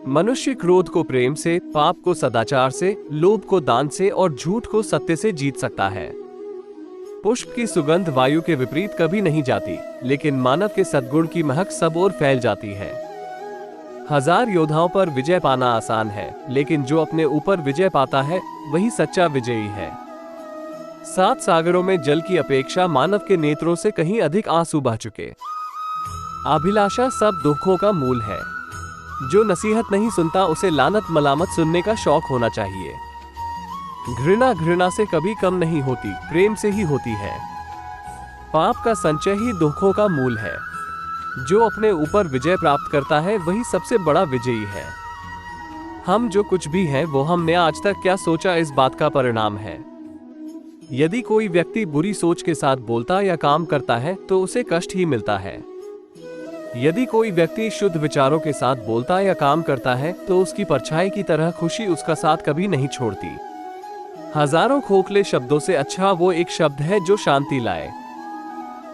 मनुष्य क्रोध को प्रेम से, पाप को सदाचार से, लोभ को दान से और झूठ को सत्य से जीत सकता है। पुष्प की सुगंध वायु के विपरीत कभी नहीं जाती, लेकिन मानव के सद्गुण की महक सब ओर फैल जाती है। 1000 योद्धाओं पर विजय पाना आसान है, लेकिन जो अपने ऊपर विजय पाता है वही सच्चा विजयी है। 7 सागरों में जल की अपेक्षा मानव के नेत्रों से कहीं अधिक आंसू बह चुके। अभिलाषा सब दुखों का मूल है। जो नसीहत नहीं सुनता उसे लानत मलामत सुनने का शौक होना चाहिए। घृणा घृणा से कभी कम नहीं होती, प्रेम से ही होती है। पाप का संचय ही दुखों का मूल है। जो अपने ऊपर विजय प्राप्त करता है वही सबसे बड़ा विजयी है। हम जो कुछ भी हैं वो हमने आज तक क्या सोचा इस बात का परिणाम है। यदि कोई व्यक्ति बुरी सोच के साथ बोलता या काम करता है तो उसे कष्ट ही मिलता है। यदि कोई व्यक्ति शुद्ध विचारों के साथ बोलता या काम करता है तो उसकी परछाई की तरह खुशी उसका साथ कभी नहीं छोड़ती। हजारों खोखले शब्दों से अच्छा वो एक शब्द है जो शांति लाए।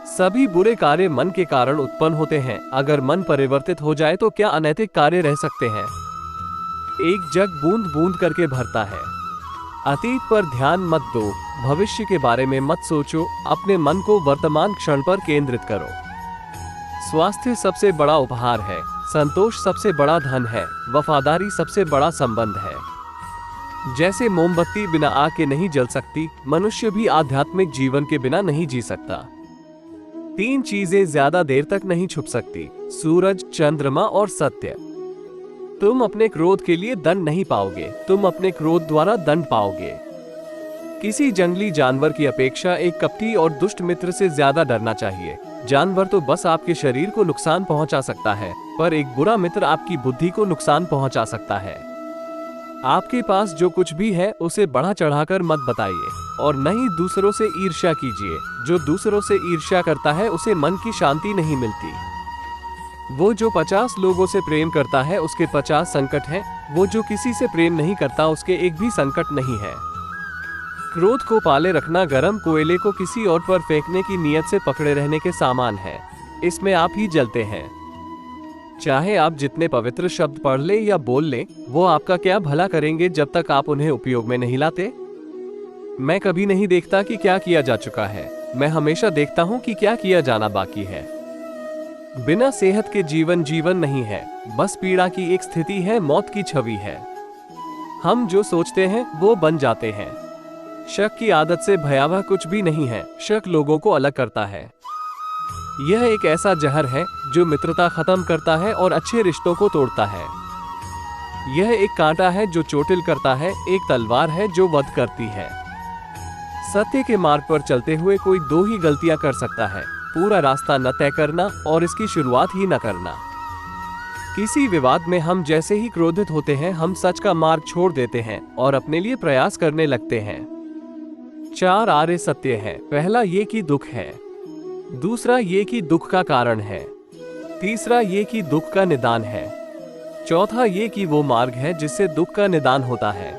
सभी बुरे कार्य मन के कारण उत्पन्न होते हैं। अगर मन परिवर्तित हो जाए तो क्या अनैतिक कार्य रह सकते हैं। एक जग बूंद बूंद करके भरता है। अतीत पर ध्यान मत दो, भविष्य के बारे में मत सोचो, अपने मन को वर्तमान क्षण पर केंद्रित करो। स्वास्थ्य सबसे बड़ा उपहार है, संतोष सबसे बड़ा धन है, वफादारी सबसे बड़ा संबंध है। जैसे मोमबत्ती बिना आग के नहीं जल सकती, मनुष्य भी आध्यात्मिक जीवन के बिना नहीं जी सकता। 3 चीजें ज्यादा देर तक नहीं छुप सकती, सूरज, चंद्रमा और सत्य। तुम अपने क्रोध के लिए दंड नहीं पाओगे, तुम अपने क्रोध द्वारा दंड पाओगे। किसी जंगली जानवर की अपेक्षा एक कपटी और दुष्ट मित्र से ज्यादा डरना चाहिए। जानवर तो बस आपके शरीर को नुकसान पहुंचा सकता है, पर एक बुरा मित्र आपकी बुद्धि को नुकसान पहुंचा सकता है। आपके पास जो कुछ भी है उसे बढ़ा चढ़ाकर मत बताइए और न ही दूसरों से ईर्ष्या कीजिए। जो दूसरों से ईर्ष्या करता है उसे मन की शांति नहीं मिलती। वो जो 50 लोगों से प्रेम करता है उसके 50 संकट हैं। वो जो किसी से प्रेम नहीं करता उसके एक भी संकट नहीं है। क्रोध को पाले रखना गर्म कोयले को किसी और पर फेंकने की नीयत से पकड़े रहने के समान है। इसमें आप ही जलते हैं। चाहे आप जितने पवित्र शब्द पढ़ ले या बोल ले, वो आपका क्या भला करेंगे जब तक आप उन्हें उपयोग में नहीं लाते। मैं कभी नहीं देखता कि क्या किया जा चुका है, मैं हमेशा देखता हूँ कि क्या किया जाना बाकी है। बिना सेहत के जीवन जीवन नहीं है, बस पीड़ा की एक स्थिति है, मौत की छवि है। हम जो सोचते हैं वो बन जाते हैं। शक की आदत से भयावह कुछ भी नहीं है। शक लोगों को अलग करता है। यह एक ऐसा जहर है जो मित्रता खत्म करता है और अच्छे रिश्तों को तोड़ता है। यह एक कांटा है जो चोटिल करता है, एक तलवार है जो वध करती है। सत्य के मार्ग पर चलते हुए कोई 2 ही गलतियां कर सकता है, पूरा रास्ता न तय करना और इसकी शुरुआत ही न करना। किसी विवाद में हम जैसे ही क्रोधित होते हैं हम सच का मार्ग छोड़ देते हैं और अपने लिए प्रयास करने लगते हैं। 4 आर्य सत्य है। पहला ये कि दुख है, दूसरा ये कि दुख का कारण है, तीसरा ये कि दुख का निदान है, चौथा ये कि वो मार्ग है जिससे दुख का निदान होता है।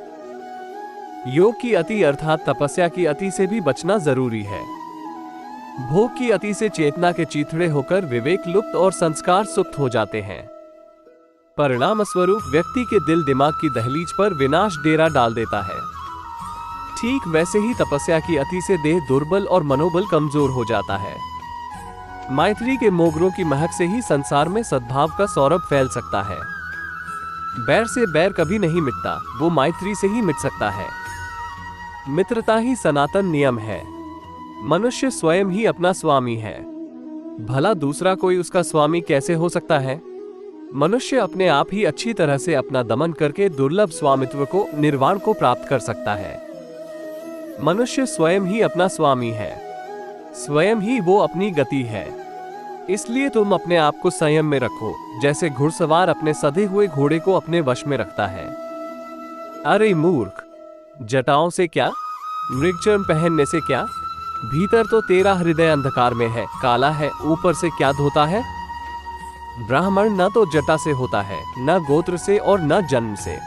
योग की अति अर्थात तपस्या की अति से भी बचना जरूरी है। भोग की अति से चेतना के चीथड़े होकर विवेक लुप्त और संस्कार सुप्त हो जाते हैं। परिणाम स्वरूप व्यक्ति के दिल दिमाग की दहलीज पर विनाश डेरा डाल देता है। ठीक वैसे ही तपस्या की अति से देह दुर्बल और मनोबल कमजोर हो जाता है। मैत्री के मोगरों की महक से ही संसार में सद्भाव का सौरभ फैल सकता है। बैर से बैर कभी नहीं मिटता, वो मैत्री से ही मिट सकता है। मित्रता ही सनातन नियम है। मनुष्य स्वयं ही अपना स्वामी है, भला दूसरा कोई उसका स्वामी कैसे हो सकता है। मनुष्य अपने आप ही अच्छी तरह से अपना दमन करके दुर्लभ स्वामित्व को, निर्वाण को प्राप्त कर सकता है। मनुष्य स्वयं ही अपना स्वामी है, स्वयं ही वो अपनी गति है। इसलिए तुम अपने आप को संयम में रखो, जैसे घुड़सवार अपने सधे हुए घोड़े को अपने वश में रखता है। अरे मूर्ख, जटाओं से क्या, मृगचर्म पहनने से क्या, भीतर तो तेरा हृदय अंधकार में है, काला है, ऊपर से क्या धोता है। ब्राह्मण न तो जटा से होता है, न गोत्र से और न जन्म से।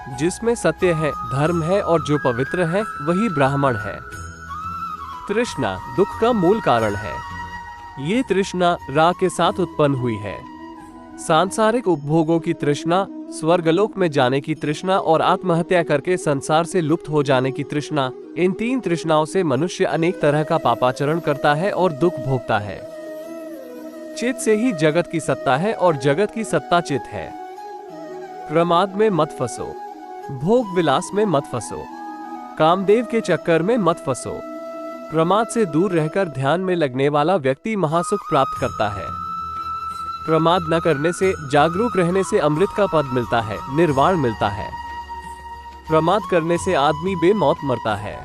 जिसमें सत्य है, धर्म है और जो पवित्र है वही ब्राह्मण है। तृष्णा दुख का मूल कारण है। ये तृष्णा राग के साथ उत्पन्न हुई है। सांसारिक उपभोगों की तृष्णा, स्वर्गलोक में जाने की तृष्णा और आत्महत्या करके संसार से लुप्त हो जाने की तृष्णा, इन 3 तृष्णाओं से मनुष्य अनेक तरह का पापाचरण करता है और दुख भोगता है। चित्त से ही जगत की सत्ता है और जगत की सत्ता चित्त है। प्रमाद में मत फंसो, भोग विलास में मत फंसो, कामदेव के चक्कर में मत फंसो। प्रमाद से दूर रहकर ध्यान में लगने वाला व्यक्ति महासुख प्राप्त करता है। प्रमाद न करने से, जागरूक रहने से अमृत का पद मिलता है, निर्वाण मिलता है। प्रमाद करने से आदमी बेमौत मरता है,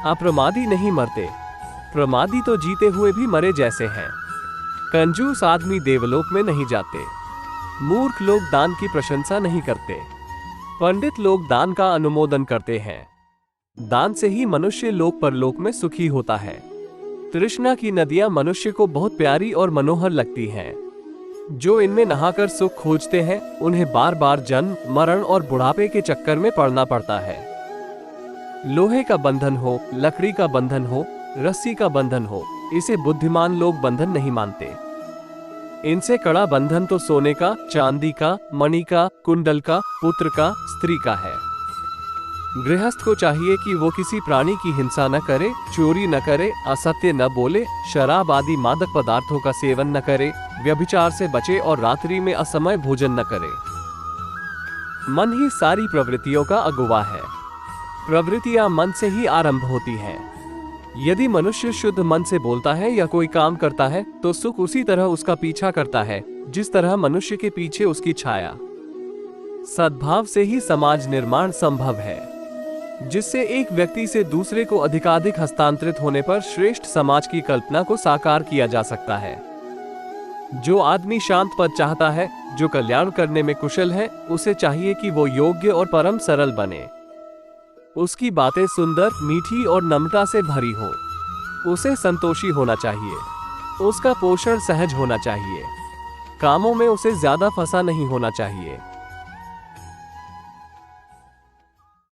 अप्रमादी नहीं मरते। प्रमादी तो जीते हुए भी मरे जैसे हैं। कंजूस आदमी देवलोक में नहीं जाते। मूर्ख लोग दान की प्रशंसा नहीं करते। पंडित लोग दान का अनुमोदन करते हैं। दान से ही मनुष्य लोक परलोक में सुखी होता है। तृष्णा की नदियां मनुष्य को बहुत प्यारी और मनोहर लगती हैं। जो इनमें नहाकर सुख खोजते हैं, उन्हें बार बार जन्म, मरण और बुढ़ापे के चक्कर में पड़ना पड़ता है। लोहे का बंधन हो, लकड़ी का बंधन हो, रस्सी का बंधन हो, इसे बुद्धिमान लोग बंधन नहीं मानते। इनसे कड़ा बंधन तो सोने का, चांदी का, मणि का, कुंडल का, पुत्र का, स्त्री का है। गृहस्थ को चाहिए कि वो किसी प्राणी की हिंसा न करे, चोरी न करे, असत्य न बोले, शराब आदि मादक पदार्थों का सेवन न करे, व्यभिचार से बचे और रात्रि में असमय भोजन न करे। मन ही सारी प्रवृत्तियों का अगुवा है। प्रवृत्तियां मन से ही आरंभ होती हैं। यदि मनुष्य शुद्ध मन से बोलता है या कोई काम करता है तो सुख उसी तरह उसका पीछा करता है जिस तरह मनुष्य के पीछे उसकी छाया। सद्भाव से ही समाज निर्माण संभव है, जिससे एक व्यक्ति से दूसरे को अधिकाधिक हस्तांतरित होने पर श्रेष्ठ समाज की कल्पना को साकार किया जा सकता है। जो आदमी शांत पद चाहता है, जो कल्याण करने में कुशल है, उसे चाहिए कि वो योग्य और परम सरल बने। उसकी बातें सुंदर, मीठी और नम्रता से भरी हो। उसे संतोषी होना चाहिए। उसका पोषण सहज होना चाहिए। कामों में उसे ज्यादा फंसा नहीं होना चाहिए।